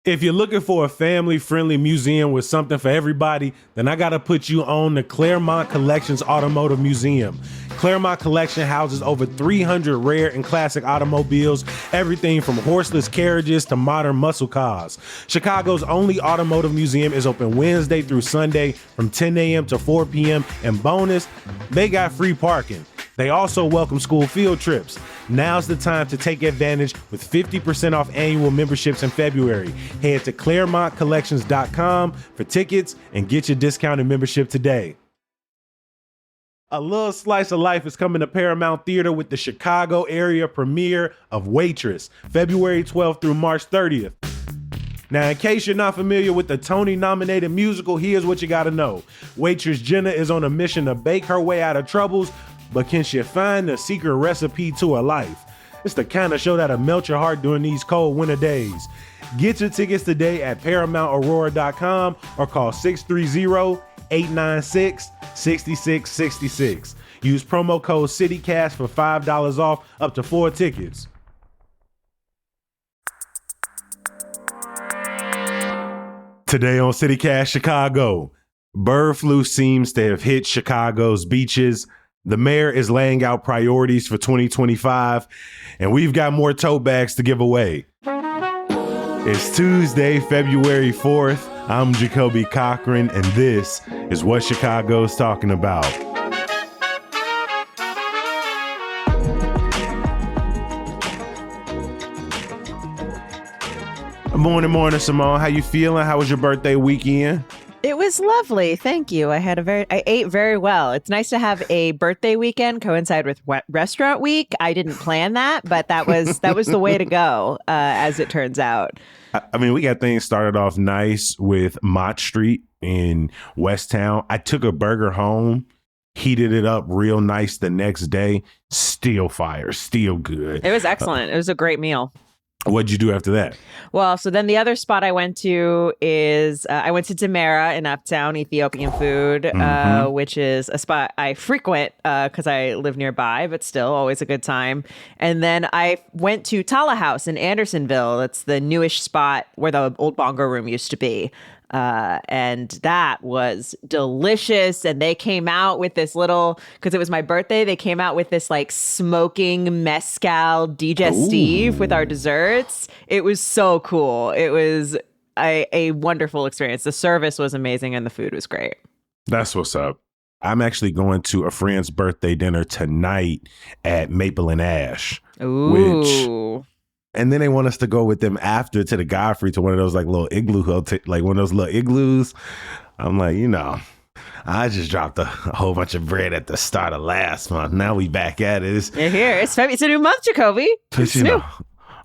If you're looking for a family-friendly museum with something for everybody, then I gotta put you on the Claremont Collections Automotive Museum. Claremont Collection houses over 300 rare and classic automobiles, everything from horseless carriages to modern muscle cars. Chicago's only automotive museum is open Wednesday through Sunday from 10 a.m. to 4 p.m. And bonus, they got free parking. They also welcome school field trips. Now's the time to take advantage with 50% off annual memberships in February. Head to ClaremontCollections.com for tickets and get your discounted membership today. A Little Slice of Life is coming to Paramount Theater with the Chicago area premiere of Waitress, February 12th through March 30th. Now, in case you're not familiar with the Tony-nominated musical, here's what you gotta know. Waitress Jenna is on a mission to bake her way out of troubles, but can she find the secret recipe to her life? It's the kind of show that'll melt your heart during these cold winter days. Get your tickets today at ParamountAurora.com or call 630-896-6666. Use promo code CityCast for $5 off up to 4 tickets. Today on CityCast Chicago, bird flu seems to have hit Chicago's beaches. The mayor is laying out priorities for 2025, and we've got more tote bags to give away. It's Tuesday, February 4th. I'm Jacoby Cochran, and this is what Chicago's talking about. Morning, Simone. How you feeling? How was your birthday weekend? It was lovely. Thank you. I ate very well. It's nice to have a birthday weekend coincide with restaurant week. I didn't plan that, but that was the way to go, as it turns out. I mean, we got things started off nice with Mott Street in West Town. I took a burger home, heated it up real nice the next day. Still fire, still good. It was excellent. It was a great meal. What'd you do after that? Well, so then the other spot I went to is I went to Demera in Uptown, Ethiopian food, which is a spot I frequent because I live nearby, but still always a good time. And then I went to Tala House in Andersonville. It's the newish spot where the old bongo room used to be. And that was delicious. And they came out with this little, because it was my birthday, they came out with this like smoking mezcal digestive with our desserts. It was so cool. It was a wonderful experience. The service was amazing and the food was great. That's what's up. I'm actually going to a friend's birthday dinner tonight at Maple and Ash. Ooh. And then they want us to go with them after to the Godfrey to one of those like little igloo, like one of those little igloos. I'm like, I just dropped a whole bunch of bread at the start of last month. Now we back at it. You're here. It's a new month, Jacoby. It's new.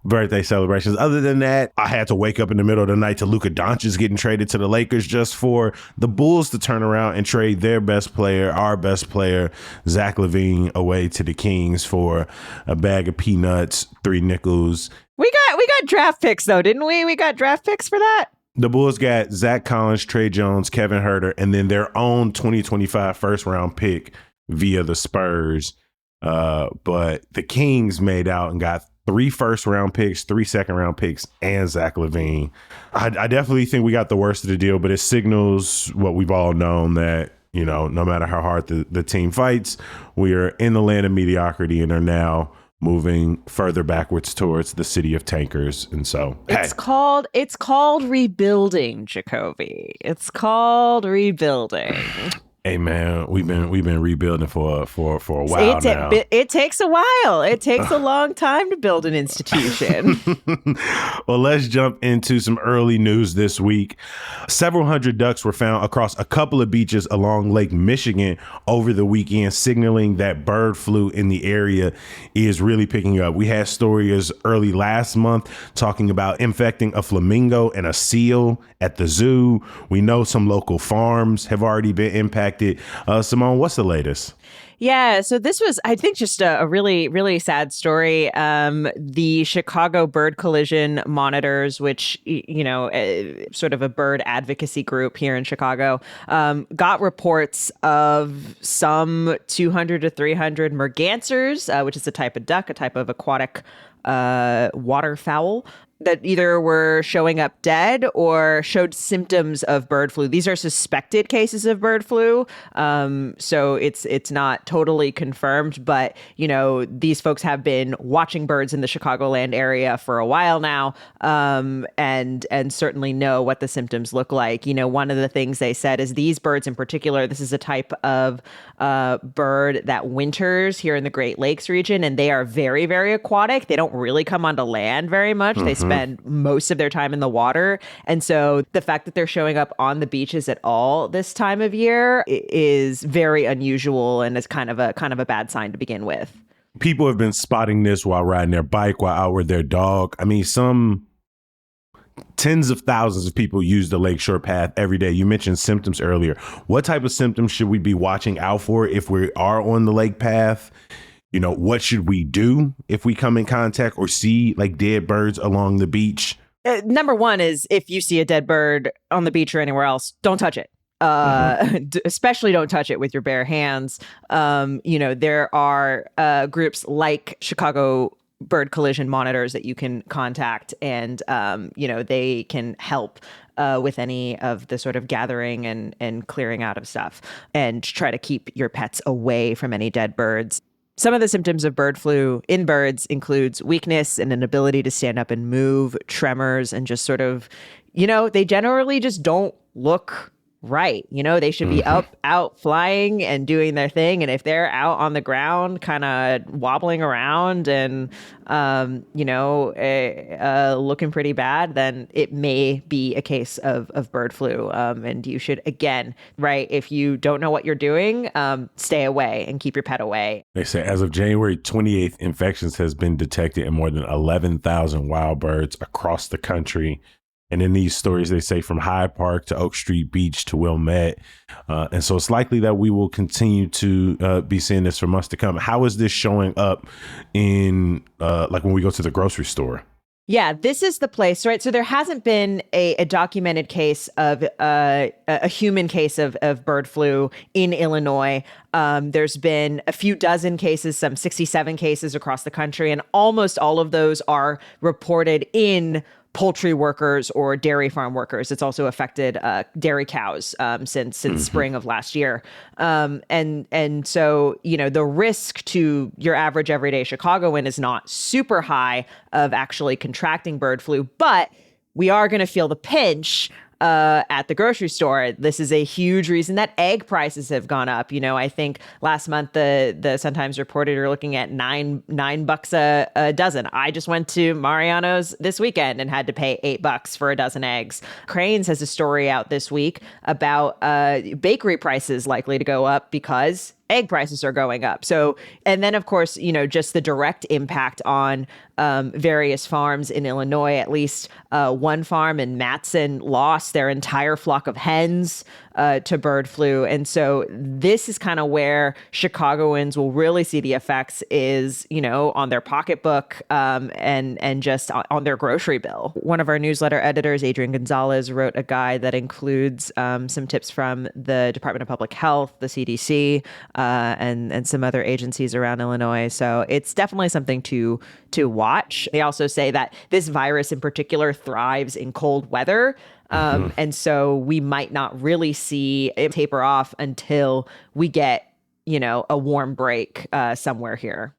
Birthday celebrations. Other than that, I had to wake up in the middle of the night to Luka Doncic getting traded to the Lakers just for the Bulls to turn around and trade their best player, our best player, Zach LaVine, away to the Kings for a bag of peanuts, 3 nickels. We got draft picks though, didn't we? We got draft picks for that. The Bulls got Zach Collins, Trey Jones, Kevin Huerter, and then their own 2025 first round pick via the Spurs. But the Kings made out and got 3 first round picks, 3 second round picks, and Zach LaVine. I definitely think we got the worst of the deal, but it signals what we've all known that, no matter how hard the team fights, we are in the land of mediocrity and are now moving further backwards towards the city of tankers. And so it's called rebuilding, Jacoby. It's called rebuilding. Hey man, we've been rebuilding for a while now. It takes a while. It takes a long time to build an institution. Well, let's jump into some early news this week. Several hundred ducks were found across a couple of beaches along Lake Michigan over the weekend, signaling that bird flu in the area is really picking up. We had stories early last month talking about infecting a flamingo and a seal at the zoo. We know some local farms have already been impacted. Simone, what's the latest? Yeah, so this was, I think, just a really, really sad story. The Chicago Bird Collision Monitors, which, sort of a bird advocacy group here in Chicago, got reports of some 200 to 300 mergansers, which is a type of duck, a type of aquatic waterfowl, that either were showing up dead or showed symptoms of bird flu. These are suspected cases of bird flu. So it's not totally confirmed, but these folks have been watching birds in the Chicagoland area for a while now, and certainly know what the symptoms look like. One of the things they said is these birds in particular, this is a type of bird that winters here in the Great Lakes region, and they are very, very aquatic. They don't really come onto land very much. They spend most of their time in the water. And so the fact that they're showing up on the beaches at all this time of year is very unusual and is kind of a bad sign to begin with. People have been spotting this while riding their bike, while out with their dog. I mean, some tens of thousands of people use the Lakeshore Path every day. You mentioned symptoms earlier. What type of symptoms should we be watching out for if we are on the lake path? What should we do if we come in contact or see like dead birds along the beach? Number one is if you see a dead bird on the beach or anywhere else, don't touch it. Especially don't touch it with your bare hands. There are groups like Chicago Bird Collision Monitors that you can contact, and they can help with any of the sort of gathering and clearing out of stuff, and try to keep your pets away from any dead birds. Some of the symptoms of bird flu in birds includes weakness and inability to stand up and move, tremors, and just sort of, they generally just don't look right. They should be out flying and doing their thing. And if they're out on the ground, kind of wobbling around and, looking pretty bad, then it may be a case of bird flu. And you should, again, right, if you don't know what you're doing, stay away and keep your pet away. They say as of January 28th, infections has been detected in more than 11,000 wild birds across the country. And in these stories, they say from Hyde Park to Oak Street Beach to Wilmette. And so it's likely that we will continue to be seeing this for months to come. How is this showing up in like when we go to the grocery store? Yeah, this is the place, right? So there hasn't been a documented case of a human case of bird flu in Illinois. There's been a few dozen cases, some 67 cases across the country, and almost all of those are reported in poultry workers or dairy farm workers. It's also affected dairy cows since spring of last year. And so, the risk to your average everyday Chicagoan is not super high of actually contracting bird flu, but we are going to feel the pinch at the grocery store. This is a huge reason that egg prices have gone up. I think last month the Sun-Times reported you're looking at $9 a dozen. I just went to Mariano's this weekend and had to pay $8 for a dozen eggs. Cranes has a story out this week about bakery prices likely to go up because egg prices are going up. So, and then of course, just the direct impact on various farms in Illinois. At least one farm in Matson lost their entire flock of hens to bird flu. And so this is kind of where Chicagoans will really see the effects is, on their pocketbook and just on their grocery bill. One of our newsletter editors, Adrian Gonzalez, wrote a guide that includes some tips from the Department of Public Health, the CDC, and some other agencies around Illinois. So it's definitely something to watch. They also say that this virus in particular thrives in cold weather. And so we might not really see it taper off until we get, a warm break somewhere here.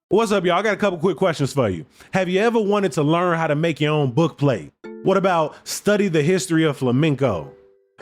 What's up, y'all? I got a couple quick questions for you. Have you ever wanted to learn how to make your own book plate? What about study the history of flamenco?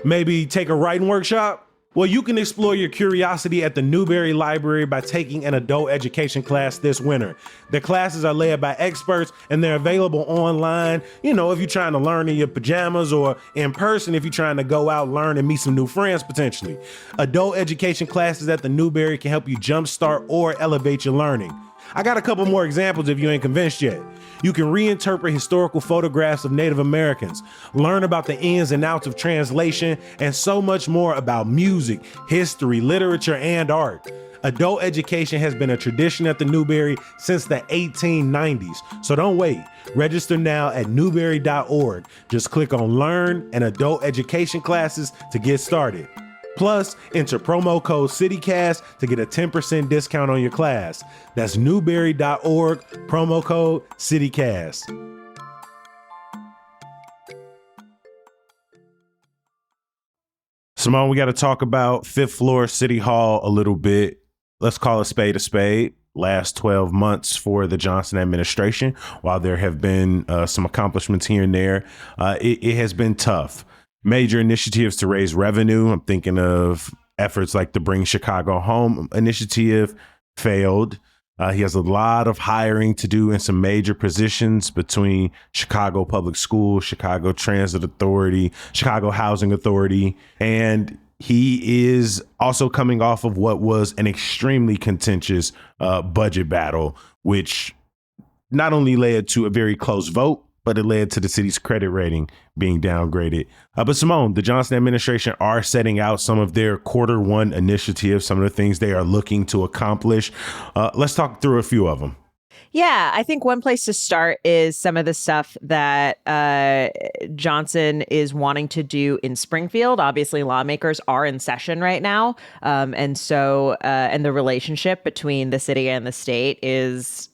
Maybe take a writing workshop? Well, you can explore your curiosity at the Newberry Library by taking an adult education class this winter. The classes are led by experts and they're available online, if you're trying to learn in your pajamas, or in person if you're trying to go out, learn, and meet some new friends potentially. Adult education classes at the Newberry can help you jumpstart or elevate your learning. I got a couple more examples if you ain't convinced yet. You can reinterpret historical photographs of Native Americans, learn about the ins and outs of translation, and so much more about music, history, literature, and art. Adult education has been a tradition at the Newberry since the 1890s, so don't wait. Register now at newberry.org. Just click on Learn and Adult Education Classes to get started. Plus, enter promo code CityCast to get a 10% discount on your class. That's newberry.org, promo code CityCast. Simone, we got to talk about fifth floor City Hall a little bit. Let's call a spade a spade. Last 12 months for the Johnson administration, while there have been some accomplishments here and there, it has been tough. Major initiatives to raise revenue. I'm thinking of efforts like the Bring Chicago Home initiative failed. He has a lot of hiring to do in some major positions between Chicago Public Schools, Chicago Transit Authority, Chicago Housing Authority, and he is also coming off of what was an extremely contentious budget battle, which not only led to a very close vote, but it led to the city's credit rating being downgraded. But Simone, the Johnson administration are setting out some of their Q1 initiatives, some of the things they are looking to accomplish. Let's talk through a few of them. Yeah, I think one place to start is some of the stuff that Johnson is wanting to do in Springfield. Obviously, lawmakers are in session right now. And the relationship between the city and the state is,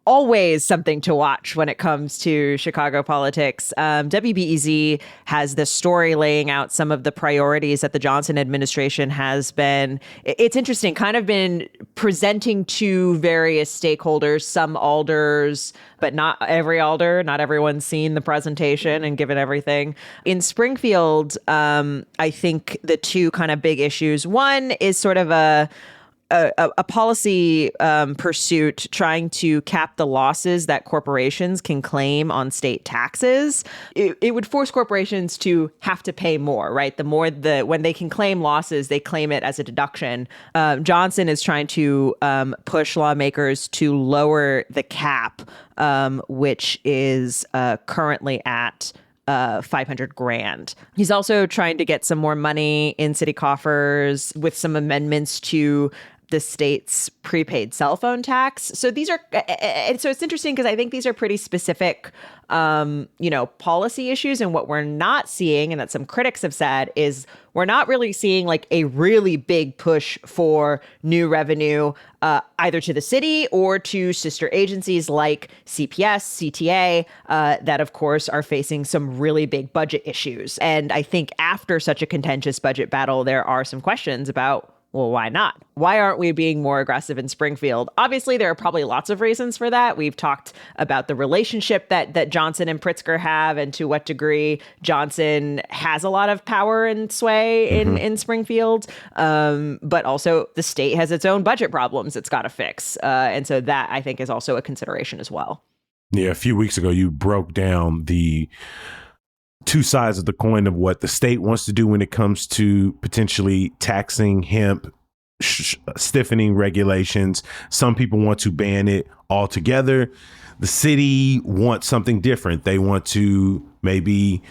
always something to watch when it comes to Chicago politics. WBEZ has this story laying out some of the priorities that the Johnson administration has been, it's interesting, kind of been presenting to various stakeholders, some alders, but not every alder. Not everyone's seen the presentation and given everything. In Springfield, I think the two kind of big issues, one is sort of a policy pursuit trying to cap the losses that corporations can claim on state taxes. It would force corporations to have to pay more, right? When they can claim losses, they claim it as a deduction. Johnson is trying to push lawmakers to lower the cap, which is currently at $500,000. He's also trying to get some more money in city coffers with some amendments to the state's prepaid cell phone tax. So these are, and so it's interesting because I think these are pretty specific, policy issues. And what we're not seeing, and that some critics have said, is we're not really seeing like a really big push for new revenue, either to the city or to sister agencies like CPS, CTA, that of course are facing some really big budget issues. And I think after such a contentious budget battle, there are some questions about, well, why not? Why aren't we being more aggressive in Springfield? Obviously, there are probably lots of reasons for that. We've talked about the relationship that Johnson and Pritzker have and to what degree Johnson has a lot of power and sway in Springfield. But also the state has its own budget problems it's got to fix. And so that, I think, is also a consideration as well. Yeah, a few weeks ago, you broke down the two sides of the coin of what the state wants to do when it comes to potentially taxing hemp, stiffening regulations. Some people want to ban it altogether. The city wants something different. They want to maybe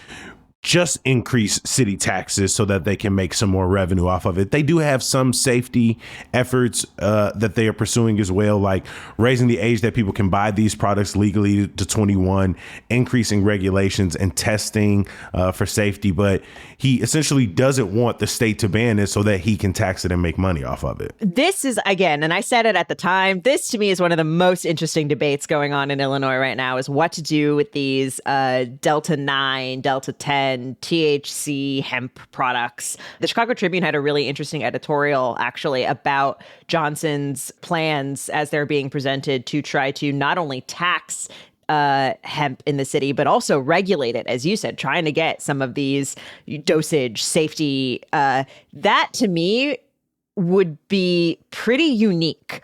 just increase city taxes so that they can make some more revenue off of it. They do have some safety efforts that they are pursuing as well, like raising the age that people can buy these products legally to 21, increasing regulations and testing for safety. But he essentially doesn't want the state to ban it so that he can tax it and make money off of it. This is, again, and I said it at the time, this to me is one of the most interesting debates going on in Illinois right now, is what to do with these Delta 9, Delta 10, THC hemp products. The Chicago Tribune had a really interesting editorial actually about Johnson's plans as they're being presented to try to not only tax hemp in the city, but also regulate it, as you said, trying to get some of these dosage, safety. That to me would be pretty unique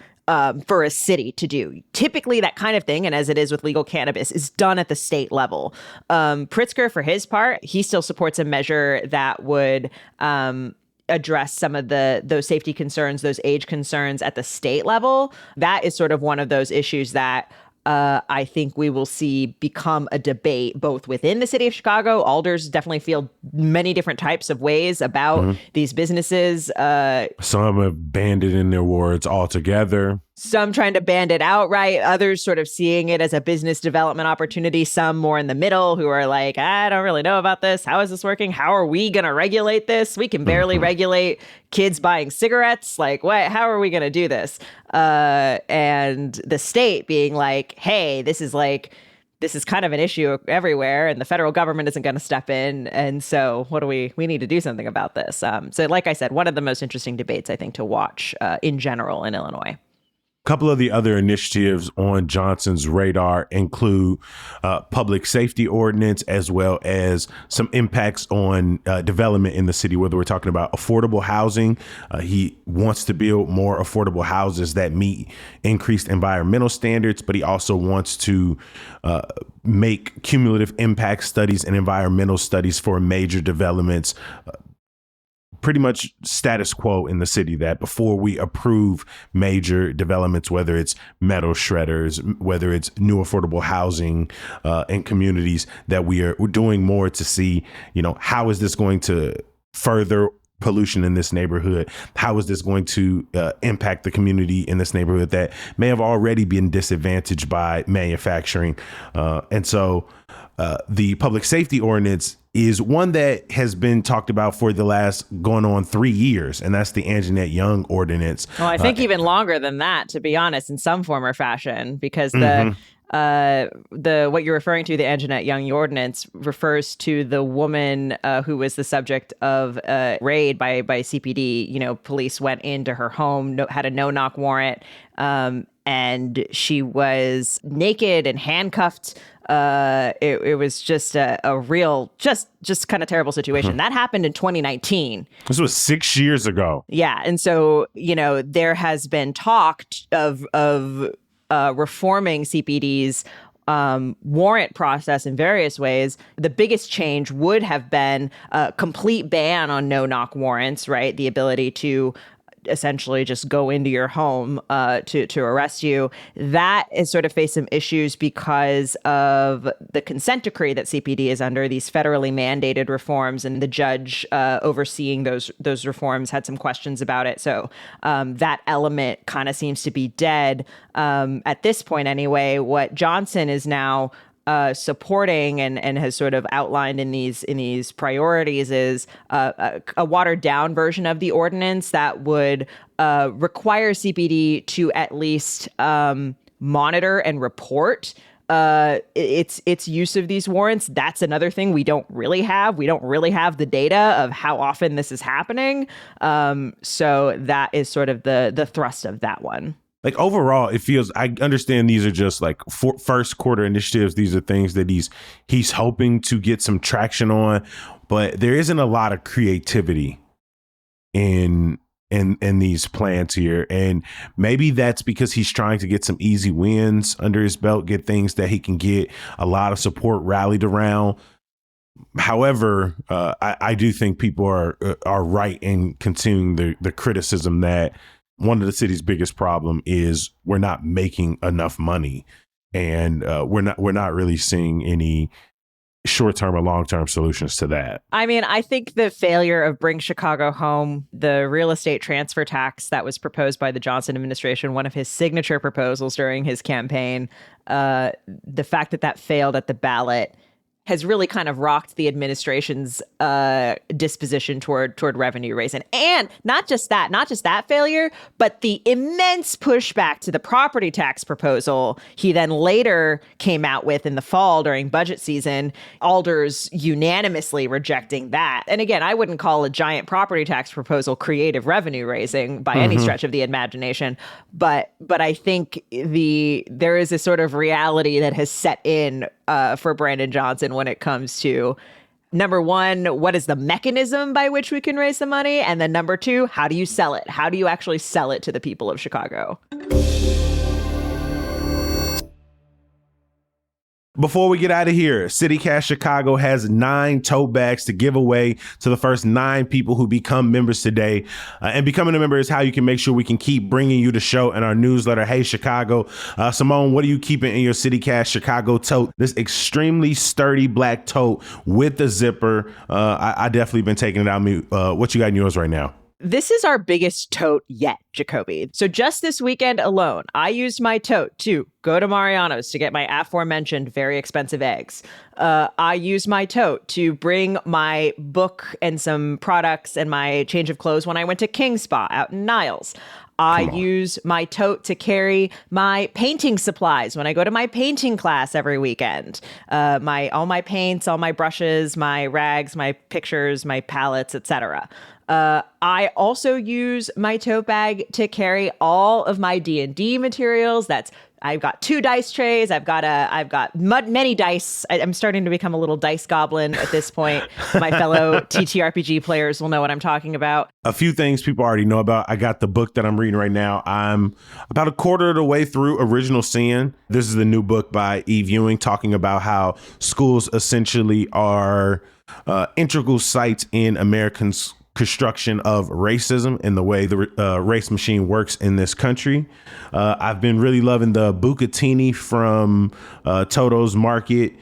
for a city to do. Typically that kind of thing, and as it is with legal cannabis, is done at the state level. Pritzker, for his part, he still supports a measure that would address some of those safety concerns, those age concerns at the state level. That is sort of one of those issues that I think we will see become a debate both within the city of Chicago. Alders definitely feel many different types of ways about these businesses. Some have banned it in their wards altogether. Some trying to ban it outright, others sort of seeing it as a business development opportunity, some more in the middle who are like, I don't really know about this. How is this working? How are we going to regulate this? We can barely regulate kids buying cigarettes. Like, what? How are we going to do this? And the state being like, hey, this is kind of an issue everywhere, and the federal government isn't going to step in. And so we need to do something about this. So like I said, one of the most interesting debates, I think, to watch in general in Illinois. Couple of the other initiatives on Johnson's radar include public safety ordinance, as well as some impacts on development in the city, whether we're talking about affordable housing. He wants to build more affordable houses that meet increased environmental standards, but he also wants to make cumulative impact studies and environmental studies for major developments, pretty much status quo in the city, that before we approve major developments, whether it's metal shredders, whether it's new affordable housing in communities, that we're doing more to see, how is this going to further pollution in this neighborhood? How is this going to impact the community in this neighborhood that may have already been disadvantaged by manufacturing? And so the public safety ordinance is one that has been talked about for the last going on 3 years, and that's the Anjanette Young ordinance. Well, I think even longer than that, to be honest, in some form or fashion, because the what you're referring to, the Anjanette Young ordinance, refers to the woman who was the subject of a raid by CPD. Police went into her home, had a no-knock warrant, and she was naked and handcuffed. It was just a real, just kind of terrible situation. That happened in 2019. This was 6 years ago. Yeah. And so, there has been talk of reforming CPD's warrant process in various ways. The biggest change would have been a complete ban on no-knock warrants, right? The ability to essentially just go into your home to arrest you. That has sort of faced some issues because of the consent decree that CPD is under, these federally mandated reforms, and the judge overseeing those reforms had some questions about it. So that element kind of seems to be dead at this point anyway. What Johnson is now supporting and has sort of outlined in these priorities is a watered down version of the ordinance that would require CPD to at least monitor and report its use of these warrants. That's another thing we don't really have. We don't really have the data of how often this is happening. So that is sort of the thrust of that one. Like overall, it feels, I understand these are just like first quarter initiatives. These are things that he's hoping to get some traction on, but there isn't a lot of creativity in these plans here. And maybe that's because he's trying to get some easy wins under his belt, get things that he can get a lot of support rallied around. However, I do think people are right in continuing the criticism that one of the city's biggest problem is we're not making enough money, and we're not really seeing any short-term or long-term solutions to that. I mean, I think the failure of Bring Chicago Home, the real estate transfer tax that was proposed by the Johnson administration, one of his signature proposals during his campaign, the fact that failed at the ballot has really kind of rocked the administration's disposition toward revenue raising. And not just that failure, but the immense pushback to the property tax proposal he then later came out with in the fall during budget season, alders unanimously rejecting that. And again, I wouldn't call a giant property tax proposal creative revenue raising by any stretch of the imagination, but I think there is a sort of reality that has set in for Brandon Johnson when it comes to, number one, what is the mechanism by which we can raise the money? And then number two, how do you sell it? How do you actually sell it to the people of Chicago? Before we get out of here, City Cash Chicago has 9 tote bags to give away to the first 9 people who become members today. And becoming a member is how you can make sure we can keep bringing you the show and our newsletter, Hey Chicago. Simone, what are you keeping in your City Cash Chicago tote? This extremely sturdy black tote with the zipper. I definitely been taking it out. What you got in yours right now? This is our biggest tote yet, Jacoby. So just this weekend alone, I used my tote to go to Mariano's to get my aforementioned very expensive eggs. I used my tote to bring my book and some products and my change of clothes when I went to King Spa out in Niles. I use my tote to carry my painting supplies when I go to my painting class every weekend. All my paints, all my brushes, my rags, my pictures, my palettes, etc. I also use my tote bag to carry all of my D&D materials. I've got 2 dice trays. I've got many dice. I'm starting to become a little dice goblin at this point. My fellow TTRPG players will know what I'm talking about. A few things people already know about. I got the book that I'm reading right now. I'm about a quarter of the way through Original Sin. This is the new book by Eve Ewing talking about how schools essentially are integral sites in Americans' construction of racism and the way the race machine works in this country. I've been really loving the bucatini from Toto's Market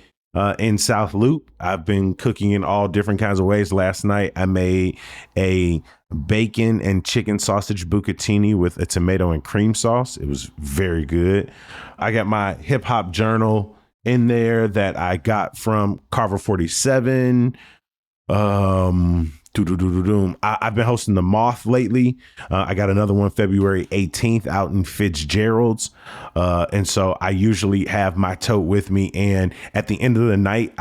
in South Loop. I've been cooking in all different kinds of ways. Last night, I made a bacon and chicken sausage bucatini with a tomato and cream sauce. It was very good. I got my hip hop journal in there that I got from Carver 47. I've been hosting the Moth lately. I got another one February 18th out in Fitzgerald's. And so I usually have my tote with me. And at the end of the night,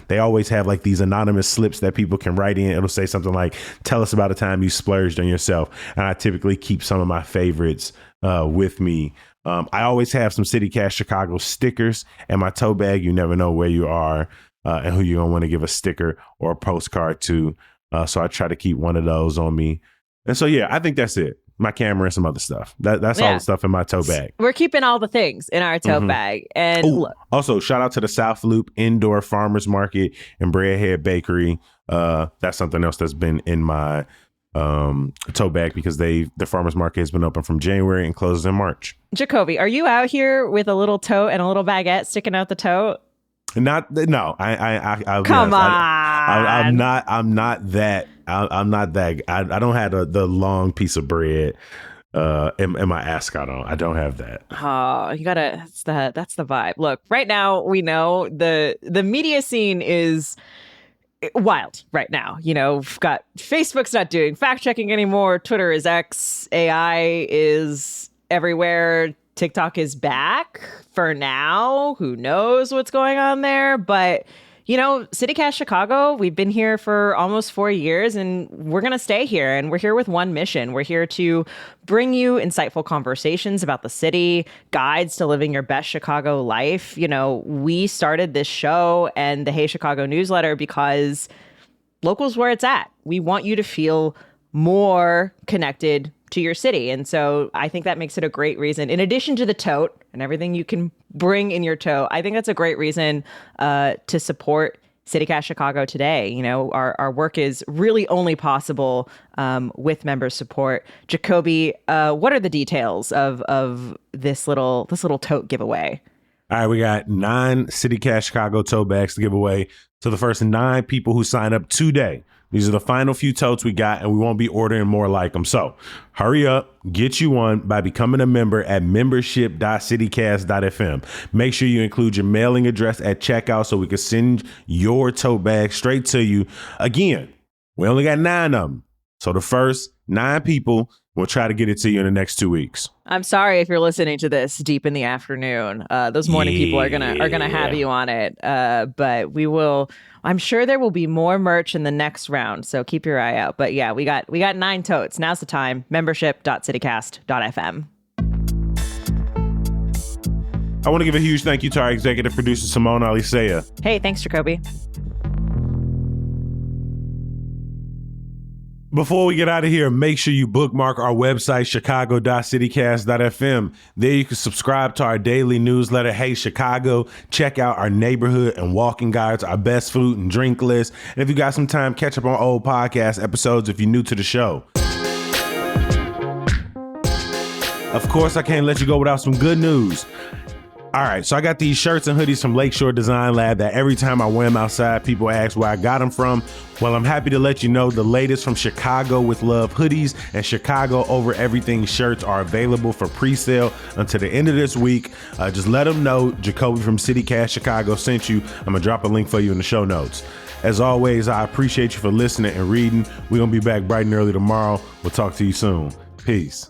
they always have like these anonymous slips that people can write in. It'll say something like, tell us about a time you splurged on yourself. And I typically keep some of my favorites with me. I always have some City Cast Chicago stickers in my tote bag. You never know where you are and who you're going to want to give a sticker or a postcard to. So I try to keep one of those on me. And so, yeah, I think that's it. My camera and some other stuff. That's all the stuff in my tote bag. We're keeping all the things in our tote bag. And also, shout out to the South Loop Indoor Farmers Market and Breadhead Bakery. That's something else that's been in my tote bag because the farmers market has been open from January and closes in March. Jacoby, are you out here with a little tote and a little baguette sticking out the tote? No. Come on. I'm not that. I don't have the long piece of bread in my ascot on. I don't have that. Oh, you gotta. That's the vibe. Look, right now we know the media scene is wild right now. You know, we've got Facebook's not doing fact checking anymore. Twitter is X. AI is everywhere. TikTok is back for now. Who knows what's going on there? But, you know, CityCast Chicago, we've been here for almost 4 years and we're going to stay here. And we're here with one mission. We're here to bring you insightful conversations about the city, guides to living your best Chicago life. You know, we started this show and the Hey Chicago newsletter because local's where it's at. We want you to feel more connected to your city. And so I think that makes it a great reason. In addition to the tote and everything you can bring in your tote, I think that's a great reason to support CityCast Chicago today. You know, our work is really only possible with member support. Jacoby, what are the details of this little tote giveaway? All right, we got 9 CityCast Chicago tote bags to give away to the first 9 people who sign up today. These are the final few totes we got, and we won't be ordering more like them. So hurry up, get you one by becoming a member at membership.citycast.fm. Make sure you include your mailing address at checkout so we can send your tote bag straight to you. Again, we only got 9 of them. So the first 9 people, we'll try to get it to you in the next 2 weeks. I'm sorry if you're listening to this deep in the afternoon. Those morning people are gonna have you on it. But we will. I'm sure there will be more merch in the next round, so keep your eye out. But yeah, we got 9 totes. Now's the time. Membership.citycast.fm. I want to give a huge thank you to our executive producer, Simone Alisea. Hey, thanks, Jacoby. Before we get out of here, make sure you bookmark our website, chicago.citycast.fm. There you can subscribe to our daily newsletter, Hey Chicago. Check out our neighborhood and walking guides, our best food and drink list. And if you got some time, catch up on old podcast episodes if you're new to the show. Of course, I can't let you go without some good news. All right, so I got these shirts and hoodies from Lakeshore Design Lab that every time I wear them outside, people ask where I got them from. Well, I'm happy to let you know the latest from Chicago with Love hoodies and Chicago Over Everything shirts are available for pre-sale until the end of this week. Just let them know Jacoby from CityCast Chicago sent you. I'm gonna drop a link for you in the show notes. As always, I appreciate you for listening and reading. We're gonna be back bright and early tomorrow. We'll talk to you soon. Peace.